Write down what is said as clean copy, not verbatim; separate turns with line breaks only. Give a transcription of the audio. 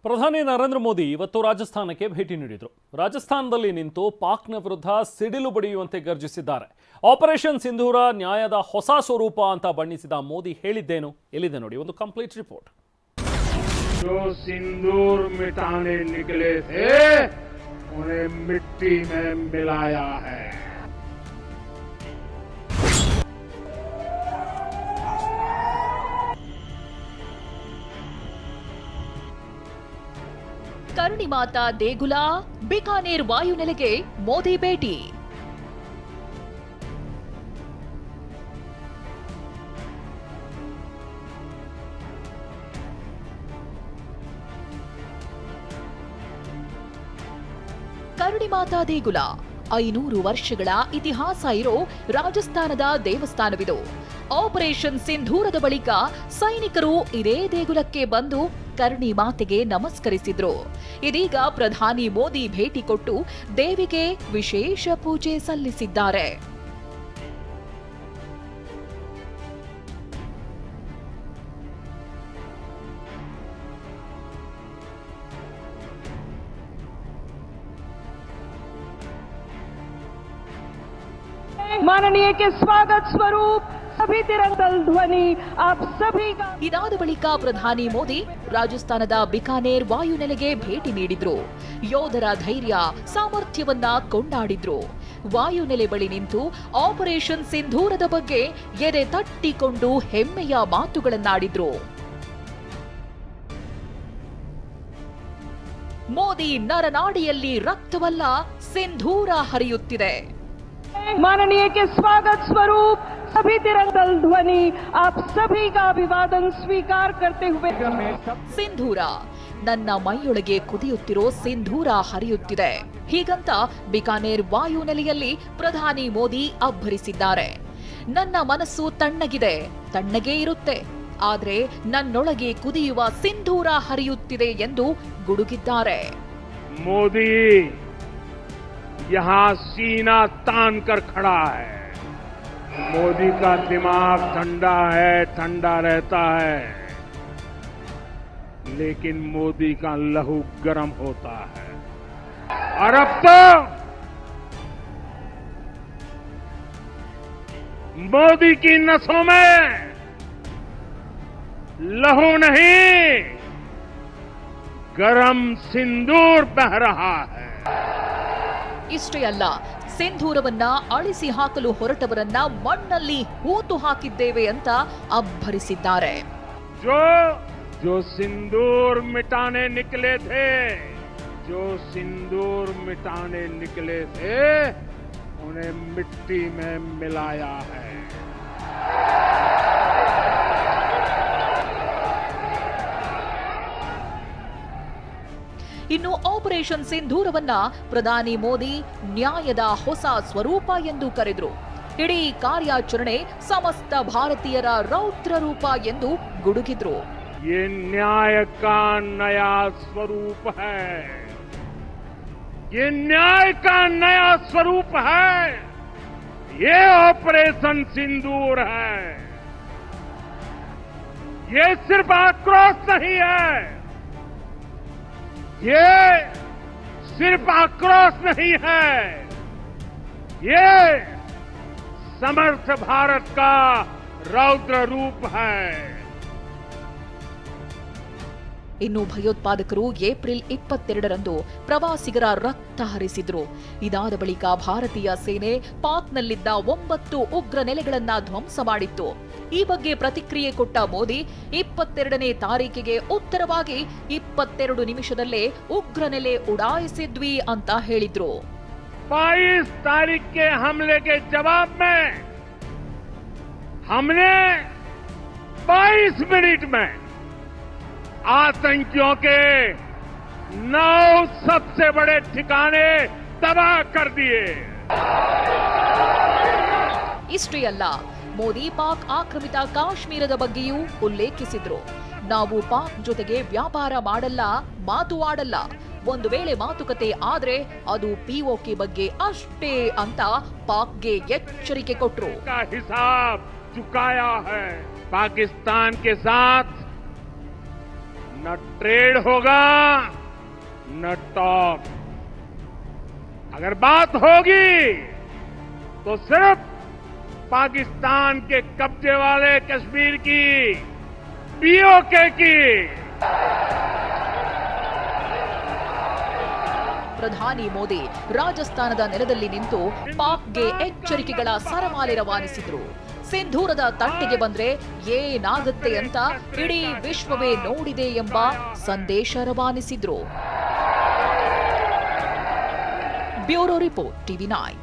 ಪ್ರಧಾನಿ ನರೇಂದ್ರ ಮೋದಿ ಇವತ್ತು ರಾಜಸ್ಥಾನಕ್ಕೆ ಭೇಟಿ ನೀಡಿದರು. ರಾಜಸ್ಥಾನದಲ್ಲಿ ನಿಂತು ಪಾಕ್ನ ವಿರುದ್ಧ ಸಿಡಿಲು ಬಡಿಯುವಂತೆ ಗರ್ಜಿಸಿದ್ದಾರೆ. ಆಪರೇಷನ್ ಸಿಂಧೂರ ನ್ಯಾಯದ ಹೊಸ ಸ್ವರೂಪ ಅಂತ ಬಣ್ಣಿಸಿದ ಮೋದಿ ಹೇಳಿದ್ದೇನು ಎಲ್ಲಿದೆ ನೋಡಿ, ಒಂದು ಕಂಪ್ಲೀಟ್ ರಿಪೋರ್ಟ್.
जो सिंदूर मिटाने निकले थे उन्हें मिट्टी में मिलाया है.
ಕರುಣಿ ಮಾತಾ ದೇಗುಲ, ಬಿಕಾನೇರ್ ವಾಯುನೆಲೆಗೆ ಮೋದಿ ಭೇಟಿ. ಕರುಣಿ ಮಾತಾ ದೇಗುಲ 500 ವರ್ಷಗಳ ಇತಿಹಾಸ ಇರೋ ರಾಜಸ್ಥಾನದ ದೇವಸ್ಥಾನವಿದು. ಆಪರೇಷನ್ ಸಿಂಧೂರದ ಬಳಿಕ ಸೈನಿಕರು ಇದೇ ದೇಗುಲಕ್ಕೆ ಬಂದು ಕರುಣಿ ಮಾತೆಗೆ ನಮಸ್ಕರಿಸಿದ್ರು. ಇದೀಗ ಪ್ರಧಾನಿ ಮೋದಿ ಭೇಟಿ ಕೊಟ್ಟು ದೇವಿಗೆ ವಿಶೇಷ ಪೂಜೆ ಸಲ್ಲಿಸಿದ್ದಾರೆ.
माननीय के स्वागत स्वरूप सभी तिरंगा ध्वनि आप सभी का.
ಇದಾದ ಬಳಿಕ ಪ್ರಧಾನಿ ಮೋದಿ ರಾಜಸ್ಥಾನದ ಬಿಕಾನೇರ್ ವಾಯುನೆಲೆಗೆ ಭೇಟಿ ನೀಡಿದ್ರು. ಯೋಧರ ಧೈರ್ಯ ಸಾಮರ್ಥ್ಯವನ್ನ ಕೊಂಡಾಡಿದ್ರು. ವಾಯುನೆಲೆ ಬಳಿ ನಿಂತು ಆಪರೇಷನ್ ಸಿಂಧೂರದ ಬಗ್ಗೆ ಎದೆ ತಟ್ಟಿಕೊಂಡು ಹೆಮ್ಮೆಯ ಮಾತುಗಳನ್ನಾಡಿದ್ರು. ಮೋದಿ ನರನಾಡಿಯಲ್ಲಿ ರಕ್ತವಲ್ಲ ಸಿಂಧೂರ ಹರಿಯುತ್ತಿದೆ.
माननीय के स्वागत स्वरूप सभी तिरंगा ध्वनि आप सभी का अभिवादन स्वीकार करते हुए.
ಸಿಂಧೂರ, ನನ್ನ ಮೈಯೊಳಗೆ ಕುದಿಯುತ್ತಿರೋ ಸಿಂಧೂರ ಹರಿಯುತ್ತಿದೆ ಹೀಗಂತ ಬಿಕಾನೇರ್ ವಾಯುನೆಲೆಯಲ್ಲಿ ಪ್ರಧಾನಿ ಮೋದಿ ಅಬ್ಬರಿಸಿದ್ದಾರೆ. ನನ್ನ ಮನಸ್ಸು ತಣ್ಣಗಿದೆ, ತಣ್ಣಗೇ ಇರುತ್ತೆ, ಆದ್ರೆ ನನ್ನೊಳಗೆ ಕುದಿಯುವ ಸಿಂಧೂರ ಹರಿಯುತ್ತಿದೆ ಎಂದು ಗುಡುಗಿದ್ದಾರೆ.
मोदी यहाँ सीना तान कर खड़ा है. मोदी का दिमाग ठंडा है, ठंडा रहता है, लेकिन मोदी का लहू गर्म होता है. और अब तो मोदी की नसों में लहू नहीं, गरम सिंदूर बह रहा है.
ಇಷ್ಟೇ ಅಲ್ಲ, ಸಿಂಧೂರವನ್ನ ಅಳಿಸಿ ಹಾಕಲು ಹೊರಟವರನ್ನ ಮಣ್ಣಲ್ಲಿ ಹೂತು ಹಾಕಿದ್ದೇವೆ ಅಂತ ಅಬ್ಬರಿಸಿದ್ದಾರೆ.
जो सिंदूर मिटाने निकले थे, जो सिंदूर मिटाने निकले थे उन्हें मिट्टी में मिलाया है.
ಇನ್ನು ಆಪರೇಷನ್ ಸಿಂಧೂರವನ್ನ ಪ್ರಧಾನಿ ಮೋದಿ ನ್ಯಾಯದ ಹೊಸ ಸ್ವರೂಪ ಎಂದು ಕರೆದ್ರು. ಇಡೀ ಕಾರ್ಯಾಚರಣೆ ಸಮಸ್ತ ಭಾರತೀಯರ ರೌದ್ರ ರೂಪ ಎಂದು ಗುಡುಗಿದ್ರು.
ये न्याय का नया स्वरूप है, ये न्याय का नया स्वरूप है, ये ऑपरेशन सिंदूर है. ये सिर्फ आक्रोश नहीं है, ये सिर्फ आक्रोश नहीं है, ये समर्थ भारत का रौद्र रूप है.
ಇನ್ನು ಭಯೋತ್ಪಾದಕರು ಏಪ್ರಿಲ್ 22ರಂದು ಪ್ರವಾಸಿಗರ ರಕ್ತ ಹರಿಸಿದ್ರು. ಇದಾದ ಬಳಿಕ ಭಾರತೀಯ ಸೇನೆ ಪಾಕ್ನಲ್ಲಿದ್ದ 9 ಉಗ್ರ ನೆಲೆಗಳನ್ನ ಧ್ವಂಸ ಮಾಡಿತ್ತು. ಈ ಬಗ್ಗೆ ಪ್ರತಿಕ್ರಿಯೆ ಕೊಟ್ಟ ಮೋದಿ 22ನೇ ತಾರೀಕಿಗೆ ಉತ್ತರವಾಗಿ 22 ನಿಮಿಷದಲ್ಲೇ ಉಗ್ರ ನೆಲೆ ಉಡಾಯಿಸಿದ್ವಿ ಅಂತ ಹೇಳಿದ್ರು.
22 तारीख के हमले के जवाब में हमने 22 मिनट में आतंकियों के 9 सबसे बड़े ठिकाने तबाह कर दिए.
ಇಷ್ಟೇ ಅಲ್ಲ, ಮೋದಿ ಪಾಕ್ ಆಕ್ರಮಿತ ಕಾಶ್ಮೀರದ ಬಗ್ಗೆಯೂ ಉಲ್ಲೇಖಿಸಿದ್ರು. ನಾವು ಪಾಕ್ ಜೊತೆಗೆ ವ್ಯಾಪಾರ ಮಾಡಲ್ಲ, ಮಾತು ಆಡಲ್ಲ. ಒಂದು ವೇಳೆ ಮಾತುಕತೆ ಆದ್ರೆ ಅದು ಪಿಒಕೆ ಬಗ್ಗೆ ಅಷ್ಟೇ ಅಂತ ಪಾಕ್ಗೆ ಎಚ್ಚರಿಕೆ ಕೊಟ್ರು.
हिसाब चुकाया है. पाकिस्तान के साथ न ट्रेड होगा न टॉक। अगर बात होगी तो सिर्फ पाकिस्तान के कब्जे वाले कश्मीर की, पीओके की।
ಪ್ರಧಾನಿ ಮೋದಿ ರಾಜಸ್ಥಾನದ ನೆಲದಲ್ಲಿ ನಿಂತು ಪಾಕ್ಗೆ ಎಚ್ಚರಿಕೆಗಳ ಸರಮಾಲೆ ರವಾನಿಸಿದ್ರು. ಸಿಂಧೂರದ ತಟ್ಟಿಗೆ ಬಂದ್ರೆ ಏನಾಗುತ್ತೆ ಅಂತ ಇಡೀ ವಿಶ್ವವೇ ನೋಡಿದೆ ಎಂಬ ಸಂದೇಶ ರವಾನಿಸಿದ್ರು. Bureau report, TV9.